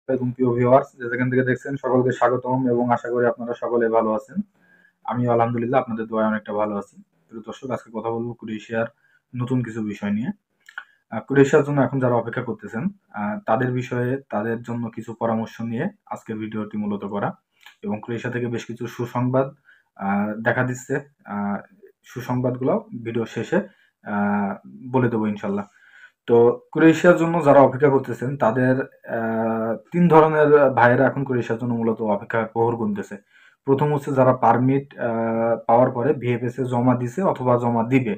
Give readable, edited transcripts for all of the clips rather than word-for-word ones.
আসসালামু প্রিয় ভিউয়ার্স, যে যেখান থেকে দেখছেন সকলকে স্বাগতম এবং আশা করি আপনারা সকলে ভালো আছেন। আমিও আলহামদুলিল্লাহ আপনাদের দোয়ায় অনেকটা ভালো আছি। প্রিয় দর্শক, আজকে কথা বলবো ক্রোয়েশিয়ার নতুন কিছু বিষয় নিয়ে। ক্রোয়েশিয়ার জন্য এখন যারা অপেক্ষা করতেছেন তাদের বিষয়ে তাদের জন্য কিছু পরামর্শ নিয়ে আজকের ভিডিওটি মূলত করা, এবং ক্রোয়েশিয়া থেকে বেশ কিছু সুসংবাদ দেখা দিচ্ছে। আহ, সুসংবাদগুলো ভিডিও শেষে আহ, বলে দেবো ইনশাল্লাহ। তো ক্রোয়েশিয়ার জন্য যারা অপেক্ষা করতেছেন তাদের ৩ ধরনের ভাইয়েরা এখন ক্রোয়েশিয়ার জন্য মূলত অপেক্ষার প্রহর গুনতেছে। প্রথম হচ্ছে যারা পারমিট পাওয়ার পরে ভিএফএস এ জমা দিছে অথবা জমা দিবে,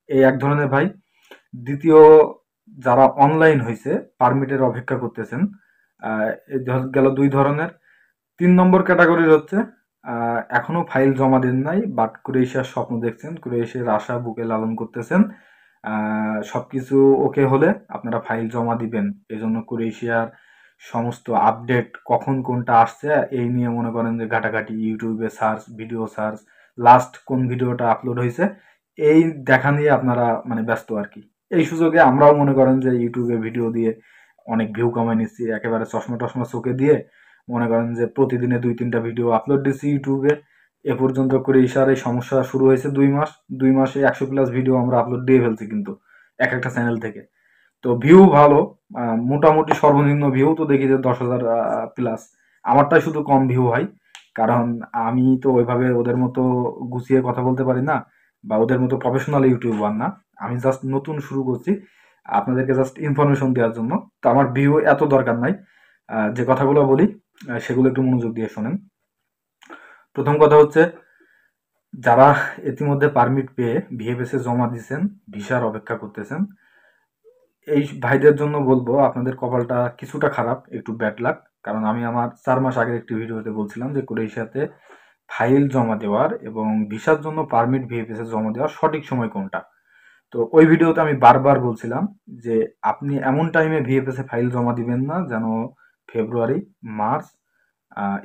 এই এক ধরনের ভাই। দ্বিতীয়, যারা অনলাইন হইছে পারমিটের অপেক্ষা করতেছেন, এই গেল ২ ধরনের। ৩ নম্বর ক্যাটাগরির হচ্ছে এখনো ফাইল জমা দেন নাই বাট ক্রোয়েশিয়ার স্বপ্ন দেখছেন, ক্রোয়েশিয়ার আশা বুকে লালন করতেছেন। সবকিছু ওকে হলে আপনারা ফাইল জমা দিবেন। এজন্য ক্রোয়েশিয়ার সমস্ত আপডেট কখন কোনটা আসছে এই নিয়ে মনে করেন যে ঘাটাঘাটি, ইউটিউবে সার্চ, ভিডিও সার্চ, লাস্ট কোন ভিডিওটা আপলোড হয়েছে এই দেখা নিয়ে আপনারা মানে ব্যস্ত আর কি। এই সুযোগে আমরাও মনে করেন যে ইউটিউবে ভিডিও দিয়ে অনেক ভিউ কামাই নিচ্ছি, একেবারে চশমা টশমা চোখে দিয়ে মনে করেন যে প্রতিদিনে ২-৩টা ভিডিও আপলোড দিচ্ছি ইউটিউবে। এ পর্যন্ত ক্রোয়েশিয়ার এই সমস্যা শুরু হয়েছে ২ মাস। ২ মাসে ১০০+ ভিডিও আমরা আপলোড দিয়ে ফেলছি কিন্তু এক একটা চ্যানেল থেকে। তো ভিউ ভালো, মোটামুটি সর্বনিম্ন ভিউ তো দেখি যে ১০,০০০ প্লাস। আমারটাই শুধু কম ভিউ হয়, কারণ আমি তো ওইভাবে ওদের মতো গুছিয়ে কথা বলতে পারি না বা ওদের মতো প্রফেশনাল ইউটিউবার না। আমি জাস্ট নতুন শুরু করছি, আপনাদেরকে জাস্ট ইনফরমেশন দেওয়ার জন্য। তো আমার ভিউ এত দরকার নাই। যে কথাগুলো বলি সেগুলো একটু মনোযোগ দিয়ে শোনেন। প্রথম কথা হচ্ছে, যারা ইতিমধ্যে পারমিট পেয়ে ভিএফএস এ জমা দিয়েছেন, ভিসার অপেক্ষা করতেছেন, এই ভাইদের জন্য বলবো আপনাদের কপালটা কিছুটা খারাপ, একটু ব্যাড লাক। কারণ আমি আমার ৪ মাস আগের একটি ভিডিওতে বলছিলাম যে ক্রোয়েশিয়াতে ফাইল জমা দেওয়ার এবং ভিসার জন্য পারমিট ভিএফএস এ জমা দেওয়ার সঠিক সময় কোনটা। তো ওই ভিডিওতে আমি বারবার বলছিলাম যে আপনি এমন টাইমে ভিএফএস এ ফাইল জমা দিবেন না যেন ফেব্রুয়ারি, মার্চ,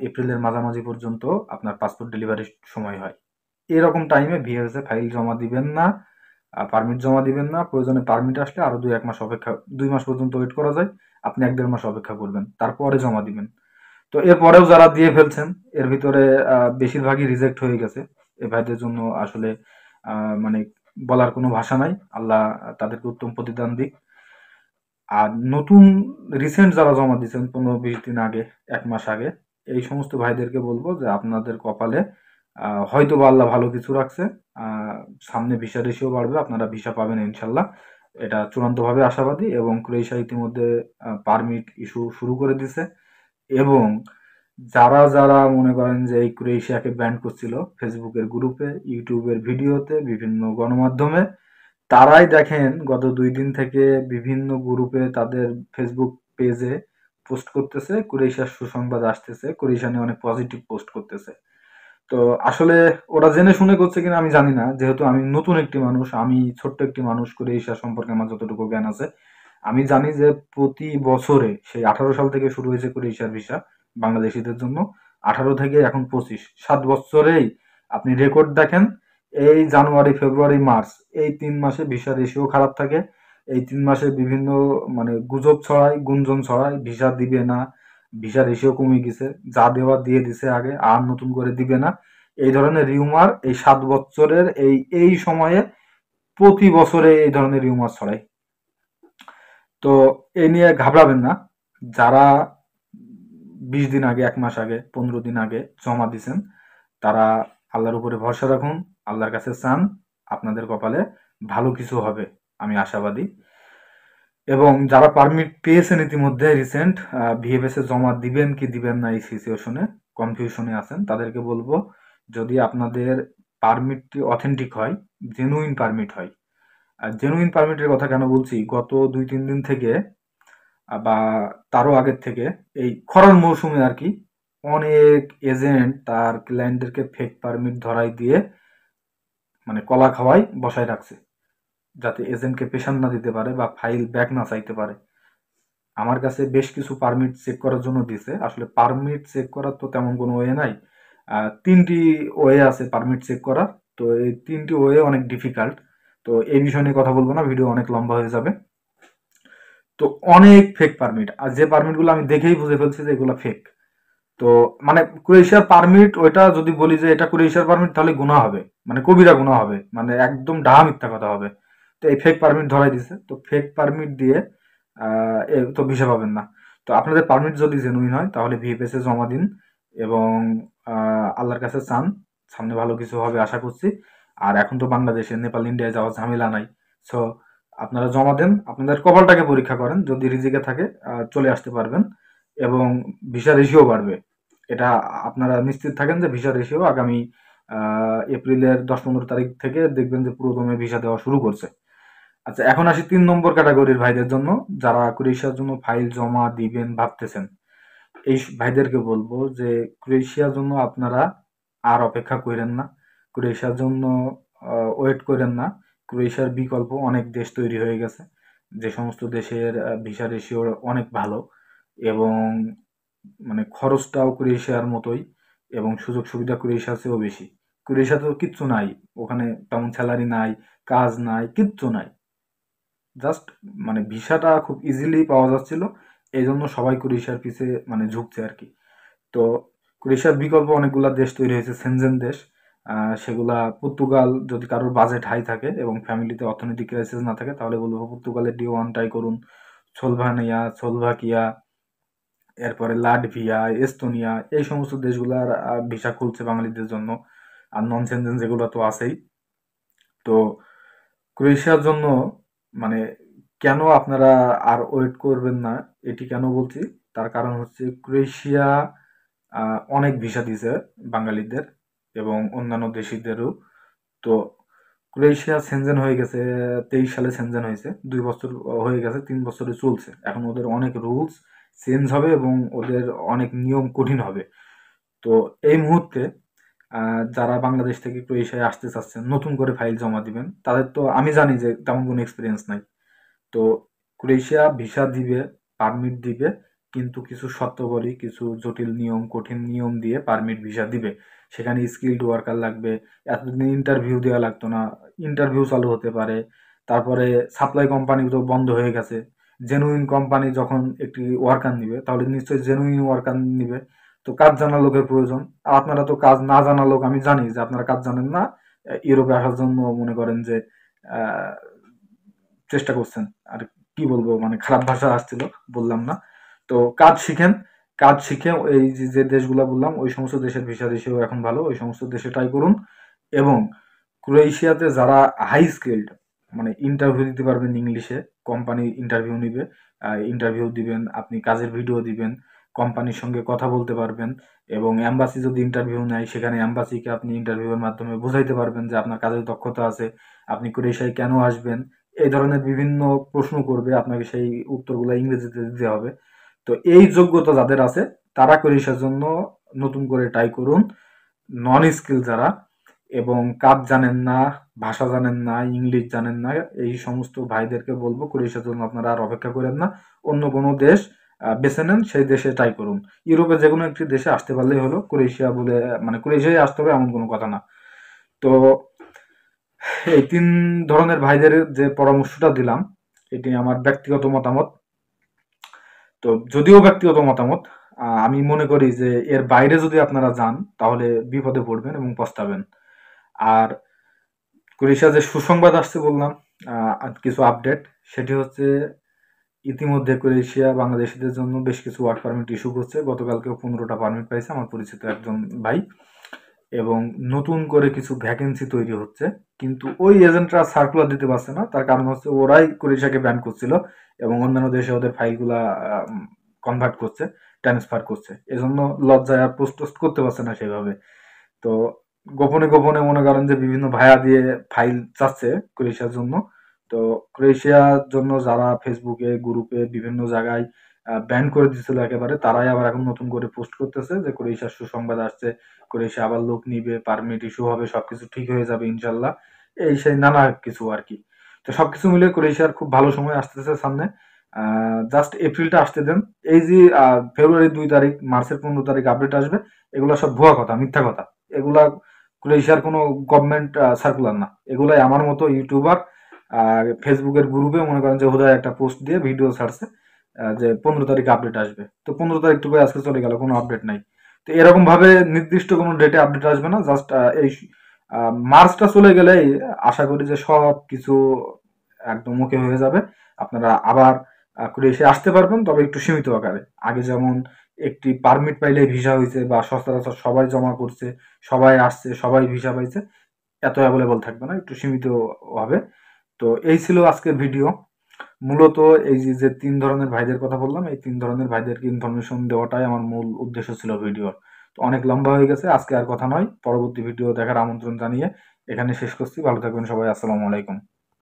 এপ্রিলের মাঝামাঝি পর্যন্ত আপনার পাসপোর্ট ডেলিভারির সময় হয়। এরকম টাইমে ভিএফএস এ ফাইল জমা দিবেন না, পারমিট জমা দিবেন না। প্রয়োজনে পারমিট আসলে আরো ২-১ মাস অপেক্ষা, ২ মাস পর্যন্ত ওয়েট করা যায়। আপনি ১-১.৫ মাস অপেক্ষা করবেন, তারপরে জমা দিবেন। তো এরপরেও যারা দিয়ে ফেলছেন এর ভিতরে বেশিরভাগই রিজেক্ট হয়ে গেছে। এ ভাইদের জন্য আসলে মানে বলার কোনো ভাষা নাই। আল্লাহ তাদেরকে উত্তম প্রতিদান দিক। আর নতুন রিসেন্ট যারা জমা দিয়েছেন ১৫-২০ দিন আগে, ১ মাস আগে, এই সমস্ত ভাইদেরকে বলবো যে আপনাদের কপালে হয়তোবা আল্লাহ ভালো কিছু রাখছে। আ সামনে ভিসা রেশিও বাড়বে, আপনারা ভিসা পাবেন ইনশাল্লাহ। এটা চূড়ান্তভাবে আশাবাদী, এবং ক্রোয়েশিয়া ইতিমধ্যে পারমিট ইস্যু শুরু করে দিছে। এবং যারা মনে করেন যে এই ক্রোয়েশিয়াকে ব্যান করছিল ফেসবুকের গ্রুপে, ইউটিউবের ভিডিওতে, বিভিন্ন গণমাধ্যমে, তারাই দেখেন গত ২ দিন থেকে বিভিন্ন গ্রুপে তাদের ফেসবুক পেজে পোস্ট করতেছে ক্রোয়েশিয়ার সুসংবাদ আসতেছে, ক্রোয়েশিয়া নিয়ে অনেক পজিটিভ পোস্ট করতেছে। তো আসলে ওরা জেনে শুনে করছে কিনা আমি জানি না, যেহেতু আমি নতুন একটি মানুষ, আমি ছোট্ট একটি মানুষ, ক্রোয়েশিয়া সম্পর্কে আমার যতটুকু জ্ঞান আছে আমি জানি যে প্রতি বছরে সেই ১৮ সাল থেকে শুরু হয়েছে ক্রোয়েশিয়ার ভিসা বাংলাদেশিদের জন্য। ১৮ থেকে এখন ২৫, ৭ বছরেই আপনি রেকর্ড দেখেন। এই জানুয়ারি, ফেব্রুয়ারি, মার্চ, এই ৩ মাসে ভিসা রেশিও খারাপ থাকে। এই ৩ মাসে বিভিন্ন মানে গুজব ছড়ায়, গুঞ্জন ছড়ায়, ভিসা দিবে না, ভিসা রেশিও কমে গেছে, যা দেওয়ার দিয়ে দিছে আগে, আর নতুন করে দিবে না। এই ধরনের রিউমার এই ৭ বছরের এই সময়ে প্রতি বছরে এই ধরনের রিউমার ছড়ায়। তো এ নিয়ে ঘাবড়াবেন না। যারা ২০ দিন আগে, ১ মাস আগে, ১৫ দিন আগে জমা দিছেন, তারা আল্লাহর উপরে ভরসা রাখুন, আল্লাহর কাছে চান, আপনাদের কপালে ভালো কিছু হবে, আমি আশাবাদী। এবং যারা পারমিট পেয়েছেন ইতিমধ্যে রিসেন্ট, ভিএফএস এ জমা দিবেন কি দিবেন না এই সিচুয়েশনে কনফিউশনে আছেন, তাদেরকে বলবো যদি আপনাদের পারমিটটি অথেন্টিক হয়, জেনুইন পারমিট হয়। আর জেনুইন পারমিটের কথা কেন বলছি, গত ২-৩ দিন থেকে বা তারও আগের থেকে এই খরার মৌসুমে আর কি অনেক এজেন্ট তার ক্লায়েন্টদেরকে ফেক পারমিট ধরাই দিয়ে মানে কলা খাওয়াই বসায় রাখছে, যাতে এজেন্টকে পেশান না দিতে পারে বা ফাইল ব্যাক না চাইতে পারে। আমার কাছে বেশ কিছু পারমিট চেক করার জন্য দিছে। আসলে পারমিট চেক করার তো তেমন কোনো ওয়ে নাই। ৩টি ওয়ে আছে পারমিট চেক করার। তো এই ৩টি ওয়ে অনেক ডিফিকাল্ট। তো এই বিষয় নিয়ে কথা বলবো না, ভিডিও অনেক লম্বা হয়ে যাবে। তো অনেক ফেক পারমিট, আর যে পারমিটগুলো আমি দেখেই বুঝে ফেলছি যে এগুলো ফেক। তো মানে ক্রোয়েশিয়ার পারমিট, ওইটা যদি বলি যে এটা ক্রোয়েশিয়ার পারমিট তাহলে গুনাহ হবে, মানে কবিরা গুনাহ হবে, মানে একদম ডাহা মিথ্যা কথা হবে। তো এই ফেক পারমিট ধরাই দিছে, তো ফেক পারমিট দিয়ে এ তো ভিসা পাবেন না। তো আপনাদের পারমিট যদি জেনুইন হয় তাহলে ভিএফএস এ জমা দিন, এবং আল্লাহর কাছে চান সামনে ভালো কিছু হবে আশা করছি। আর এখন তো বাংলাদেশে নেপাল ইন্ডিয়ায় যাওয়ার ঝামেলা নাই। সো আপনারা জমা দেন, আপনাদের কপালটাকে পরীক্ষা করেন, যদি রিজিকে থাকে চলে আসতে পারবেন, এবং ভিসা রেশিও বাড়বে। এটা আপনারা নিশ্চিত থাকেন যে ভিসা রেশিও আগামী এপ্রিলের 10-15 তারিখ থেকে দেখবেন যে পুরোদমে ভিসা দেওয়া শুরু করছে। আচ্ছা, এখন আসি 3 নম্বর ক্যাটাগরির ভাইদের জন্য, যারা ক্রোয়েশিয়ার জন্য ফাইল জমা দিবেন ভাবতেছেন। এই ভাইদেরকে বলবো যে ক্রোয়েশিয়ার জন্য আপনারা আর অপেক্ষা করেন না, ক্রোয়েশিয়ার জন্য ওয়েট করেন না। ক্রোয়েশিয়ার বিকল্প অনেক দেশ তৈরি হয়ে গেছে, যে সমস্ত দেশের ভিসা রেশিও অনেক ভালো, এবং মানে খরচটাও ক্রোয়েশিয়ার মতোই, এবং সুযোগ সুবিধা ক্রোয়েশিয়ার চেয়েও বেশি। ক্রোয়েশিয়াতে তো কিচ্ছু নাই, ওখানে তেমন স্যালারি নাই, কাজ নাই, কিচ্ছু নাই। জাস্ট মানে ভিসাটা খুব ইজিলি পাওয়া যাচ্ছিল, এই জন্য সবাই ক্রোয়েশিয়ার পিছে মানে ঝুঁকছে আর কি। তো ক্রোয়েশিয়ার বিকল্প অনেকগুলা দেশ তৈরি হয়েছে, সেনজেন দেশ। সেগুলা পর্তুগাল, যদি কারোর বাজেট হাই থাকে এবং ফ্যামিলিতে অর্থনৈতিক ক্রাইসিস না থাকে তাহলে বলবো পর্তুগালের ডি1 ট্রাই করুন। সোলভানিয়া, সোলভাকিয়া, এরপরে লাটভিয়া, এস্তোনিয়া, এই সমস্ত দেশগুলার ভিসা খুলছে বাঙালিদের জন্য। আর নন সেনজেন যেগুলো তো আছেই। তো ক্রোয়েশিয়ার জন্য মানে কেন আপনারা আর ওয়েট করবেন না, এটি কেন বলছি, তার কারণ হচ্ছে ক্রোয়েশিয়া অনেক ভিসা দিছে বাঙালিদের এবং অন্যান্য দেশিদেরও। তো ক্রোয়েশিয়া সেনজেন হয়ে গেছে, 23 সালে সেনজেন হয়েছে, 2 বছর হয়ে গেছে, 3 বছরে চলছে। এখন ওদের অনেক রুলস চেঞ্জ হবে এবং ওদের অনেক নিয়ম কঠিন হবে। তো এই মুহূর্তে যারা বাংলাদেশ থেকে ক্রোয়েশিয়ায় আসতে চাচ্ছেন, নতুন করে ফাইল জমা দিবেন, তাদের তো আমি জানি যে তেমন কোনো এক্সপিরিয়েন্স নাই। তো ক্রোয়েশিয়া ভিসা দিবে, পারমিট দিবে, কিন্তু কিছু শর্তাবলী, কিছু জটিল নিয়ম, কঠিন নিয়ম দিয়ে পারমিট ভিসা দিবে। সেখানে স্কিলড ওয়ার্কার লাগবে। এতদিন ইন্টারভিউ দেওয়া লাগতো না, ইন্টারভিউ চালু হতে পারে। তারপরে সাপ্লাই কোম্পানি তো বন্ধ হয়ে গেছে। জেনুইন কোম্পানি যখন একটি ওয়ার্কার নিবে তাহলে নিশ্চয়ই জেনুইন ওয়ার্কার নিবে। তো কাজ জানা লোকের প্রয়োজন। আর আপনারা তো কাজ না জানা লোক, আমি জানি যে আপনারা কাজ জানেন না। ইউরোপে আসার জন্য মনে করেন যে আহ, চেষ্টা করছেন। আর কি বলবো, মানে খারাপ ভাষা আসছিল, বললাম না। তো কাজ শিখেন, কাজ শিখে এই যে যে দেশগুলো বললাম ওই সমস্ত দেশের ভিসা রেশিও এখন ভালো, ওই সমস্ত দেশে ট্রাই করুন। এবং ক্রোয়েশিয়াতে যারা হাই স্কিল্ড, মানে ইন্টারভিউ দিতে পারবেন ইংলিশে, কোম্পানি ইন্টারভিউ নিবে, ইন্টারভিউ দিবেন, আপনি কাজের ভিডিও দিবেন, কোম্পানির সঙ্গে কথা বলতে পারবেন, এবং এম্বাসি যদি ইন্টারভিউ নেয় সেখানে এম্বাসিকে আপনি ইন্টারভিউয়ের মাধ্যমে বোঝাইতে পারবেন যে আপনার কাজের দক্ষতা আছে, আপনি ক্রোয়েশিয়ায় কেন আসবেন। এই ধরনের বিভিন্ন প্রশ্ন করবে, আপনাকে সেই উত্তরগুলো ইংরেজিতে দিতে হবে। তো এই যোগ্যতা যাদের আছে তারা ক্রোয়েশিয়ার জন্য নতুন করে ট্রাই করুন। নন স্কিল যারা এবং কাজ জানেন না, ভাষা জানেন না, ইংলিশ জানেন না, এই সমস্ত ভাইদেরকে বলবো ক্রোয়েশিয়ার জন্য আপনারা আর অপেক্ষা করেন না, অন্য কোনো দেশ বেছে নেন, সেই দেশে ট্রাই করুন। ইউরোপে যে কোনো একটি দেশে আসতে পারলেই হলো, ক্রোয়েশিয়া বলে মানে ক্রোয়েশিয়ায় আসতে হবে এমন কোনো কথা না। তো এই 3 ধরনের ভাইদের যে পরামর্শটা দিলাম, এটি আমার ব্যক্তিগত মতামত। তো যদিও ব্যক্তিগত মতামত, আমি মনে করি যে এর বাইরে যদি আপনারা যান তাহলে বিপদে পড়বেন এবং পস্তাবেন। আর ক্রোয়েশিয়া যে সুসংবাদ আসছে বললাম, আর কিছু আপডেট, সেটি হচ্ছে ইতিমধ্যে ক্রোয়েশিয়া বাংলাদেশিদের জন্য বেশ কিছু ওয়ার্ক পারমিট ইস্যু করছে। গতকালকেও 15টা পারমিট পাইছে আমার পরিচিত একজন ভাই, এবং নতুন করে কিছু ভ্যাকেন্সি তৈরি হচ্ছে। কিন্তু ওই এজেন্টরা সার্কুলার দিতে পারছে না, তার কারণ হচ্ছে ওরাই ক্রোয়েশিয়াকে ব্যান করছিল এবং অন্যান্য দেশে ওদের ফাইলগুলা কনভার্ট করছে, ট্রান্সফার করছে, এজন্য লজ্জায় আর পোস্ট টোস্ট করতে পারছে না সেভাবে। তো গোপনে গোপনে মনে করেন যে বিভিন্ন ভায়া দিয়ে ফাইল চাচ্ছে ক্রোয়েশিয়ার জন্য। তো ক্রোয়েশিয়ার জন্য যারা ফেসবুকে, গ্রুপে, বিভিন্ন জায়গায় ব্যান করে দিছিল একেবারে, তারাই আবার এখন নতুন করে পোস্ট করতেছে যে ক্রোয়েশিয়ার সুসংবাদ আসছে, ক্রোয়েশিয়া আবার লোক নিবে, পারমিট ইস্যু হবে, সবকিছু ঠিক হয়ে যাবে ইনশাল্লাহ, এই সেই নানা কিছু আর কি। তো সবকিছু মিলে ক্রোয়েশিয়ার খুব ভালো সময় আসতেছে সামনে। জাস্ট এপ্রিলটা আসতে দেন। এই যে ফেব্রুয়ারির 2 তারিখ, মার্চের 15 তারিখ আপডেট আসবে, এগুলো সব ভুয়া কথা, মিথ্যা কথা। এগুলা ক্রোয়েশিয়ার কোনো গভর্নমেন্ট সার্কুলার না, এগুলাই আমার মতো ইউটিউবার আর ফেসবুকের গ্রুপে মনে করেন যে হুদায় একটা পোস্ট দিয়ে ভিডিও ছাড়ছে যে 15 তারিখে আপডেট আসবে, তো 15 তারিখ তো ভাই আজকে চলে গেল, কোনো আপডেট নাই। তো এরকম ভাবে নির্দিষ্ট কোনো ডেটে আপডেট আসবে না, জাস্ট এই মার্চটা চলে গেলেই আশা করি যে সব কিছু একদম ওকে হয়ে যাবে। আপনারা আবার ক্রোয়েশিয়া আসতে পারবেন, তবে একটু সীমিত আকারে। আগে যেমন একটি পারমিট পাইলে ভিসা হয়েছে বা সচরাচর সবাই জমা করছে, সবাই আসছে, সবাই ভিসা পাইছে, এত অ্যাভেলেবল থাকবে না, একটু সীমিত হবে। তো এই ছিল আজকের ভিডিও। মূলত এই যে ৩ ধরনের ভাইদের কথা বললাম, এই ৩ ধরনের ভাইদেরকে ইনফরমেশন দেওয়াটাই আমার মূল উদ্দেশ্য ছিল ভিডিওর। তো অনেক লম্বা হয়ে গেছে, আজকে আর কথা নয়। পরবর্তী ভিডিও দেখার আমন্ত্রণ জানিয়ে এখানে শেষ করছি। ভালো থাকবেন সবাই। আসসালামু আলাইকুম।